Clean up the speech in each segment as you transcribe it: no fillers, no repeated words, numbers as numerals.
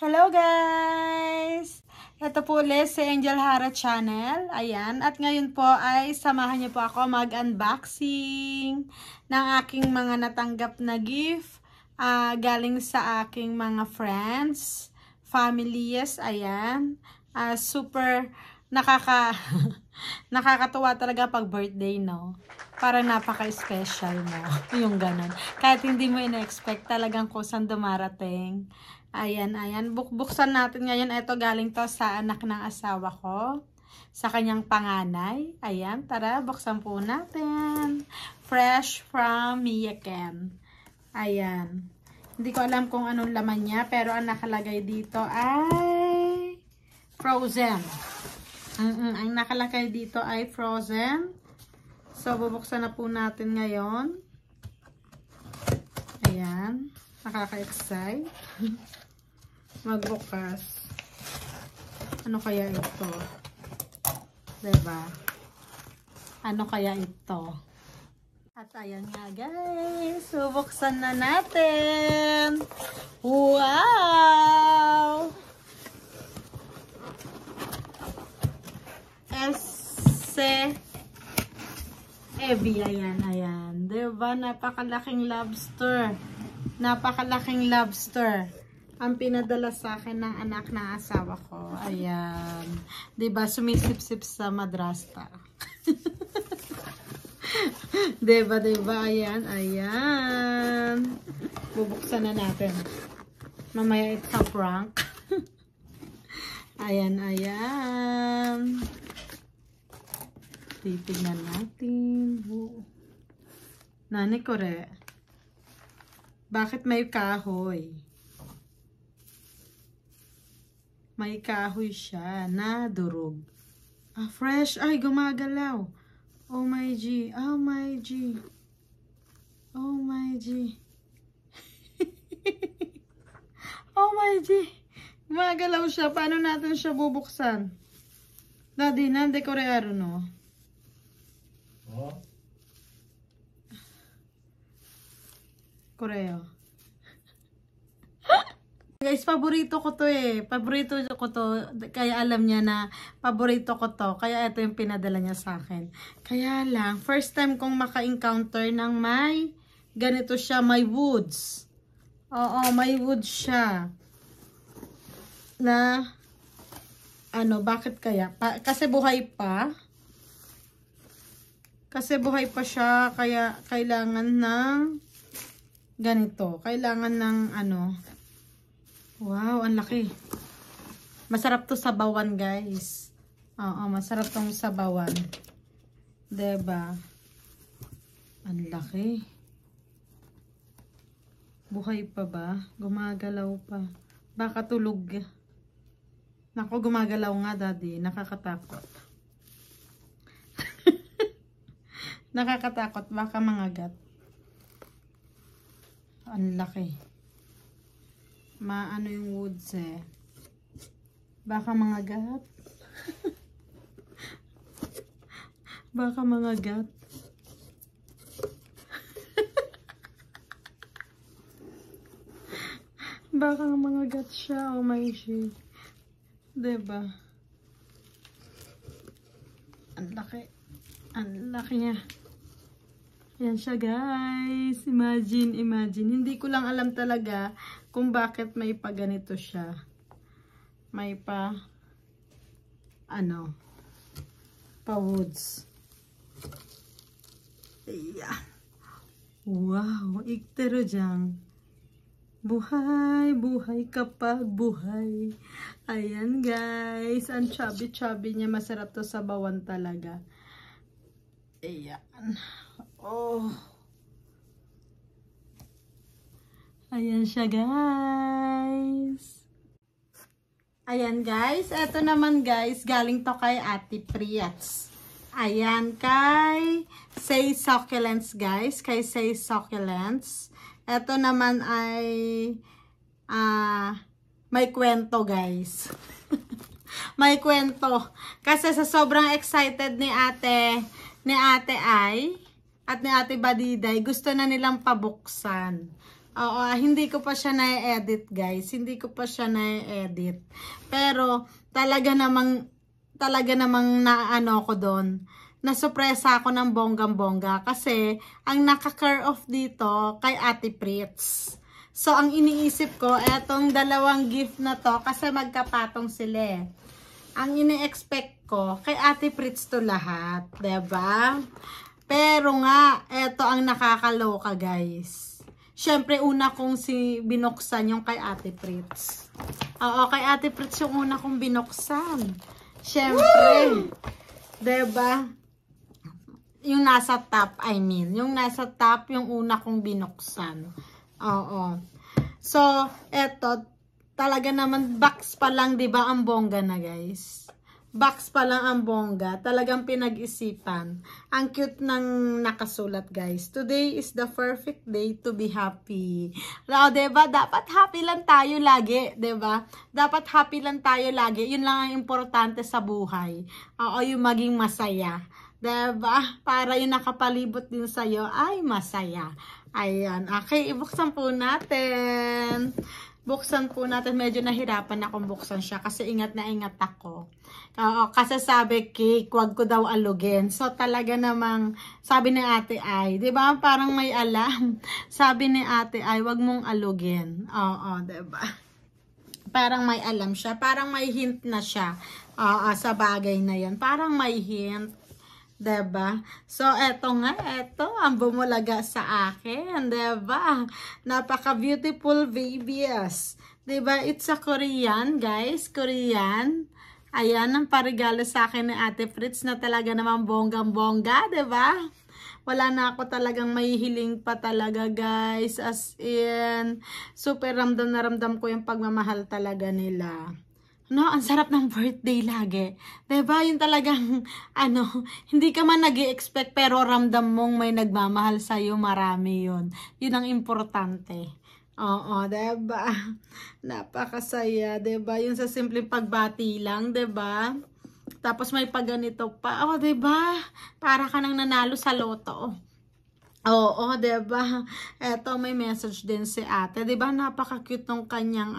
Hello guys! Ito po ulit si Angel Hara Channel. Ayan. At ngayon po ay samahan niyo po ako mag-unboxing ng aking mga natanggap na gift galing sa aking mga friends, families. Ayan. Super nakakatuwa talaga pag birthday, no? Parang napaka-special mo. Yung ganon. Kahit hindi mo ina-expect talagang kusang dumarating. Ayan, ayan. Buksan natin ngayon. Ito galing to sa anak ng asawa ko. Sa kanyang panganay. Ayan, tara, buksan po natin. Fresh from Miyaken. Ayan. Hindi ko alam kung anong laman niya. Pero ang nakalagay dito ay frozen. Ang nakalagay dito ay frozen. So, bubuksan na po natin ngayon. Ayan. Nakaka-excite. Magbukas. Ano kaya ito? Diba? Ano kaya ito? At ayan nga guys. Bubuksan na natin. Wow! Ebi, ayan, ayan. Diba? Napakalaking lobster. Napakalaking lobster. Ang pinadala sa akin ng anak ng asawa ko. Ayan. Diba? Sumisip-sip sa madrasta. Diba, diba? Ayan, ayan. Bubuksan na natin. Mamaya it's a prank. Ayan, ayan. Titignan natin. Nani kore. Bakit may kahoy? May kahoy siya na durog. Fresh. Ay, gumagalaw. Oh my G. Oh my G. Oh my G. Oh my G. Gumagalaw siya. Paano natin siya bubuksan? Daddy, nande korearo no? Oh. Koreo. Guys, paborito ko to eh. Paborito ko to. Kaya alam niya na paborito ko to. Kaya ito yung pinadala niya sa akin. Kaya lang, first time kong maka-encounter ng may ganito siya, may woods. Oo, may woods siya. Na, ano, bakit kaya? Kasi buhay pa. Kasi buhay pa siya. Kaya kailangan ng ganito. Kailangan ng ano. Wow, ang laki. Masarap to sabawan, guys. Oo, masarap tong sabawan. Diba? Ang laki. Buhay pa ba? Gumagalaw pa. Baka tulog. Naku, gumagalaw nga, daddy. Nakakatakot. Nakakatakot. Baka mangagat. Ang laki. Maano yung woods eh. Baka mangagat. Baka mangagat. Baka mangagat siya. Oh my shit. Diba? Ang laki. Ang laki niya. Yan siya guys. Imagine, imagine. Hindi ko lang alam talaga kung bakit may pa ganito siya. May pa ano pa woods. Yeah. Wow, iktero dyan. Buhay, buhay kapag buhay. Ayan guys. Ang chubby-chubby niya. Masarap to sa bawan talaga. Ayan. Oh. Ayan siya guys. Ayan guys. Ito naman guys. Galing to kay Ate Priats. Ayan kay Say Succulents guys. Kay Say Succulents. Ito naman ay may kwento guys. May kwento. Kasi sa sobrang excited ni Ate Ay at ni Ate Badiday, gusto na nilang pabuksan. Oo, hindi ko pa siya na-edit, guys. Hindi ko pa siya na-edit. Pero, talaga namang na-ano ko doon. Nasurpresa ako ng bonggang-bongga. Kasi, ang naka-care off dito kay Ate Pritz. So, ang iniisip ko, etong dalawang gift na to, kasi magkapatong sila eh. Ang ini-expect ko, kay Ate Pritz to lahat. Diba? Pero nga, eto ang nakakaloka, guys. Siyempre, una kong binuksan yung kay Ate Pritz. Oo, kay Ate Pritz yung una kong binuksan. Siyempre. Diba? Yung nasa top, yung nasa top, yung una kong binuksan. Oo. So, eto, talaga naman, box pa lang, diba, ang bongga na, guys. Box pa lang ang bongga. Talagang pinag-isipan. Ang cute ng nakasulat, guys. Today is the perfect day to be happy. O, diba? Dapat happy lang tayo lagi. Diba? Dapat happy lang tayo lagi. Yun lang ang importante sa buhay. Oo, yung maging masaya. Diba? Para yung nakapalibot din sa'yo ay masaya. Ayan. Okay, ibuksan po natin. Buksan po natin. Medyo nahirapan akong buksan siya kasi ingat na ingat ako. Oo, kasi sabi, cake, wag ko daw alugin. So, talaga namang, sabi ni Ate Ay, di ba? Parang may alam. Sabi ni Ate Ay, wag mong alugin. Oo, di ba? Parang may alam siya. Parang may hint na siya. Oo, sa bagay na yan. Parang may hint. Diba? So, eto nga, eto, ang bumulaga sa akin, diba? Napaka-beautiful babies. Diba? It's a Korean, guys. Korean. Ayan, ang parigalo sa akin ni Ate Pritz na talaga naman bonggang-bongga, diba? Wala na ako talagang mahihiling pa talaga, guys. As in, super ramdam na ramdam ko yung pagmamahal talaga nila. No, ang sarap ng birthday lagi. Diba? Yung talagang, hindi ka man nag-i-expect pero ramdam mong may nagmamahal sa'yo, marami yun. Yun ang importante. Oo, diba? Napakasaya, diba? Yung sa simpleng pagbati lang, diba? Tapos may pagganito pa. Oh, diba? Para ka nang nanalo sa loto. Oo, diba? Eto, may message din si ate. Diba? Napaka-cute ng kanyang,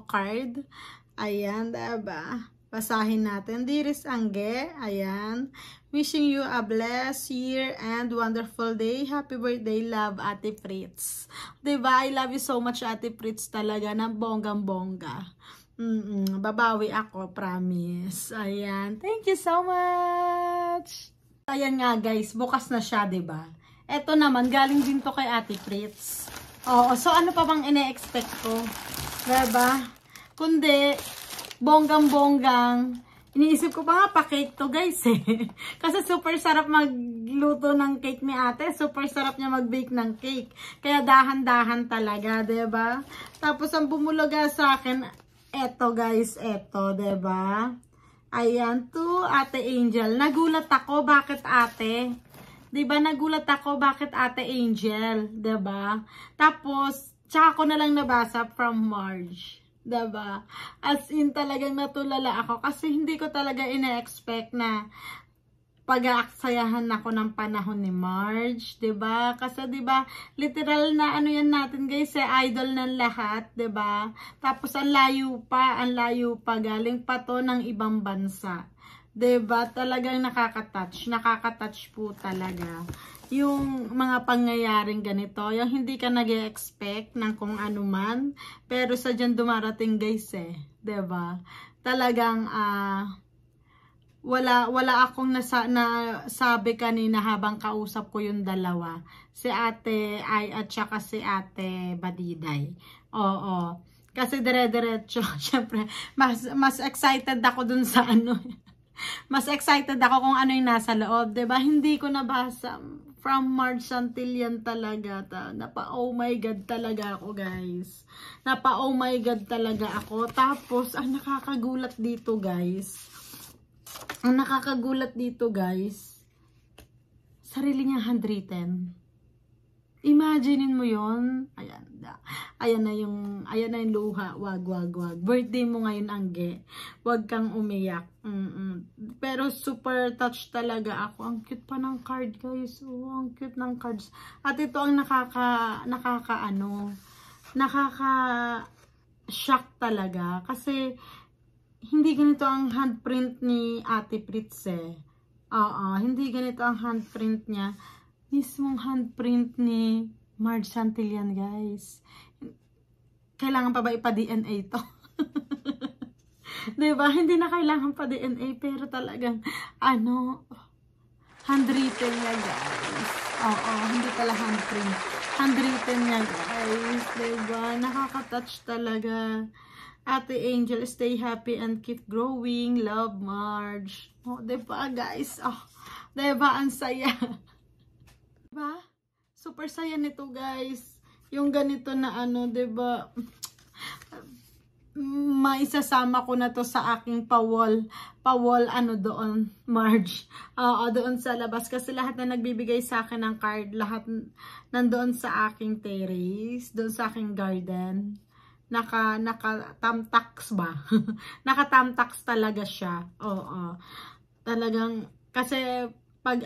card. Ayan, diba? Basahin natin. Dearest Angge, ayan. Wishing you a blessed year and wonderful day. Happy birthday, love, Ate Pritz. Diba? I love you so much, Ate Pritz, talaga, ng bonggang-bongga. Babawi ako, promise. Ayan. Thank you so much. Ayan nga, guys. Bukas na siya, diba? Eto naman, galing din to kay Ate Pritz. Oo, so ano pa bang ine-expect ko? Diba? Kundi, bonggang-bonggang, iniisip ko pa nga, pa-cake to, guys, eh. Kasi super sarap magluto ng cake ni ate. Super sarap niya mag-bake ng cake. Kaya dahan-dahan talaga, diba? Tapos, ang bumulaga sa akin, eto, guys, eto, diba? Ayan, to Ate Angel. Nagulat ako, bakit ate? Diba, nagulat ako, bakit Ate Angel? Diba? Tapos, tsaka ko na lang nabasa from Marge. Diba? As in, talagang natulala ako kasi hindi ko talaga ina-expect na pag-aaksayahan ako ng panahon ni Marge, 'di ba? Kasi 'di ba, literal na yan natin, guys, idol ng lahat, 'di ba? Tapos ang layo pa galing pa to ng ibang bansa. 'Di ba? Talagang nakaka-touch po talaga. Yung mga pangyayaring ganito, yung hindi ka nag-expect ng kung ano man, pero sadyang dumarating, guys, eh. 'Di ba? Talagang wala akong nasabi kanina habang kausap ko yung dalawa. Si Ate Ay at saka si Ate Badiday. Oo. Kasi dire-diretso, syempre, mas excited ako dun sa mas excited ako kung ano yung nasa loob, 'di ba? Hindi ko nabasa from March until yan talaga. Oh my God talaga ako, guys. Oh my God talaga ako. Tapos, ang nakakagulat dito, guys. Sarili niya handwritten. Imaginein mo yon. Ayan na yung luha. Wag. Birthday mo ngayon, Angge. Wag kang umiyak. Pero super touched talaga ako. Ang cute pa ng card, guys. Oh, ang cute ng cards. At ito ang nakaka-shock talaga. Kasi, hindi ganito ang handprint ni Ate Pritz eh. Oo, hindi ganito ang handprint niya. Mismong handprint ni Marge Santillan, guys. Kailangan pa ba ipa-DNA to? Diba? Hindi na kailangan pa DNA, pero talagang, handwritten niya, guys. Oo, hindi pala handprint. Handwritten niya, guys. Diba? Nakaka-touch talaga. Ate Angel, stay happy and keep growing. Love, Marge. Oh, diba, guys? Oh, diba? Ang saya. Diba? Super saya nito, guys. Yung ganito na diba? Maisasama ko na to sa aking pa-wall doon, Marge. Doon sa labas. Kasi lahat na nagbibigay sa akin ng card, lahat nandoon sa aking terrace, doon sa aking garden. Naka-tamtax ba? Naka-tamtax talaga siya. Oo. Talagang, kasi pag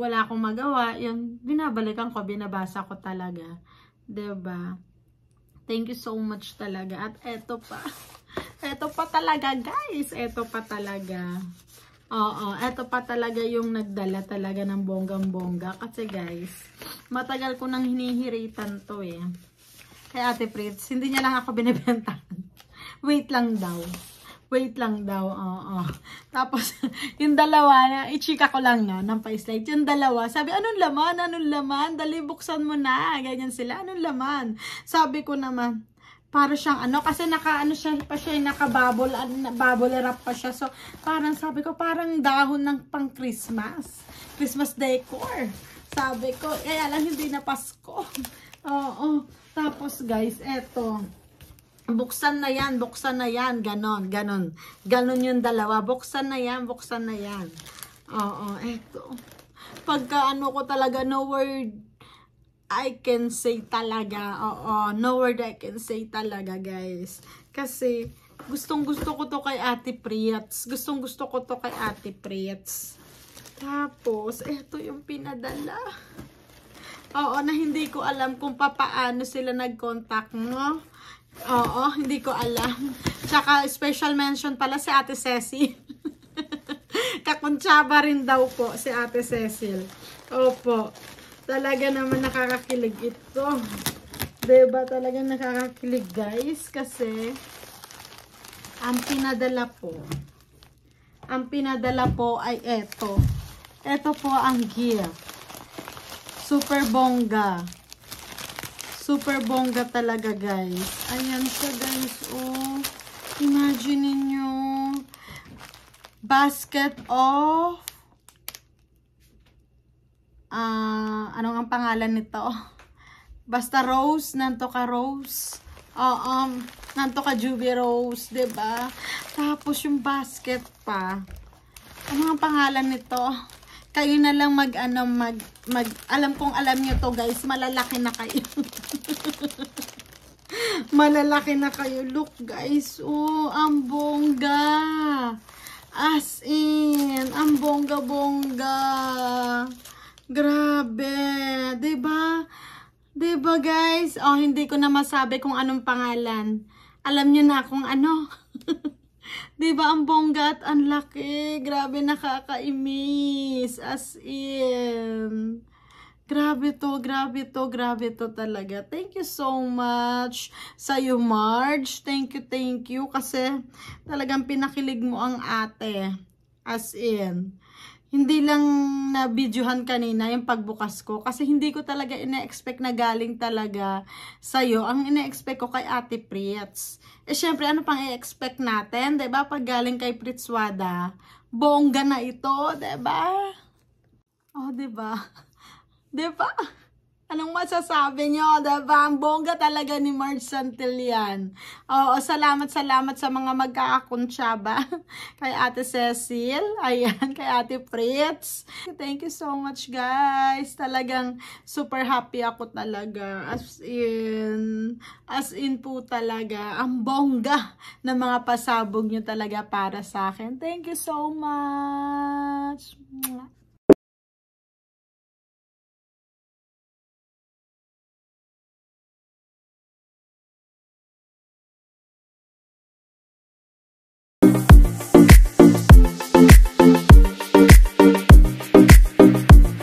wala akong magawa, yun, binabalikan ko, binabasa ko talaga. Diba? Thank you so much talaga. At eto pa. Eto pa talaga, guys. Eto pa talaga. Oo, eto pa talaga yung nagdala talaga ng bonggang-bongga. Kasi guys, matagal ko nang hinihiritan to eh. Kay Ate Pritz, hindi niya lang ako binibentahan. Wait lang daw. Wait lang daw, oo. Tapos, yung dalawa, na i-chika ko lang na, ng pa-slide. Yung dalawa, sabi, anong laman? Anong laman? Dali, buksan mo na. Ganyan sila, anong laman? Sabi ko naman, para siyang kasi siya pa siya, naka-bubble, bubble wrap pa siya. So, parang sabi ko, parang dahon ng pang-Christmas. Christmas decor. Sabi ko, kaya lang hindi na Pasko. Oo. Tapos, guys, eto. Buksan na yan, ganon. Ganon yung dalawa, buksan na yan. Oo, eto. Pagka ko talaga, no word I can say talaga. Oo, no word I can say talaga, guys. Kasi, gustong-gusto ko to kay Ate Pritz. Tapos, eto yung pinadala. Oo, na hindi ko alam kung paano sila nag-contact, no? Oo, hindi ko alam. Tsaka special mention pala si Ate Cecil. Kakuntsaba rin daw po si Ate Cecil. Opo. Talaga naman nakakakilig ito. Diba? Talagang nakakakilig, guys. Kasi ang pinadala po ay eto. Eto po ang gift. Super bongga. Super bongga talaga, guys. Ayan siya, guys. Oh, imagine niyo. Basket of anong ang pangalan nito? Basta rose, nanto ka rose. Nanto ka Juby Rose, 'di ba? Tapos yung basket pa. Ano ang pangalan nito? Kayo na lang alam kong alam niyo to, guys. Malalaki na kayo. Malalaki na kayo. Look, guys. Oh, ang bongga. As in, ang bongga-bongga. Grabe. 'Di ba? 'Di ba, guys? Oh, hindi ko na masabi kung anong pangalan. Alam niyo na kung ano. Diba ang bongga at ang laki? Grabe, nakakaimis. As in. Grabe to talaga. Thank you so much sa'yo, Marge. Thank you. Kasi talagang pinakilig mo ang ate. As in. Hindi lang na videohan kanina yung pagbukas ko. Kasi hindi ko talaga ina-expect na galing talaga sa'yo. Ang ina-expect ko kay Ate Pritz. Syempre, ano pang i-expect natin? Diba? Pag galing kay Pritzwada, bongga na ito. Diba? Oh, diba? Diba? Anong masasabi nyo? Diba? Ang bongga talaga ni Marge Santillan. Oo, salamat sa mga magkakakuntsaba. Kay Ate Cecil. Ayan, kay Ate Pritz. Thank you so much, guys. Talagang super happy ako talaga. As in po talaga. Ang bongga ng mga pasabog nyo talaga para sa akin. Thank you so much. Bye!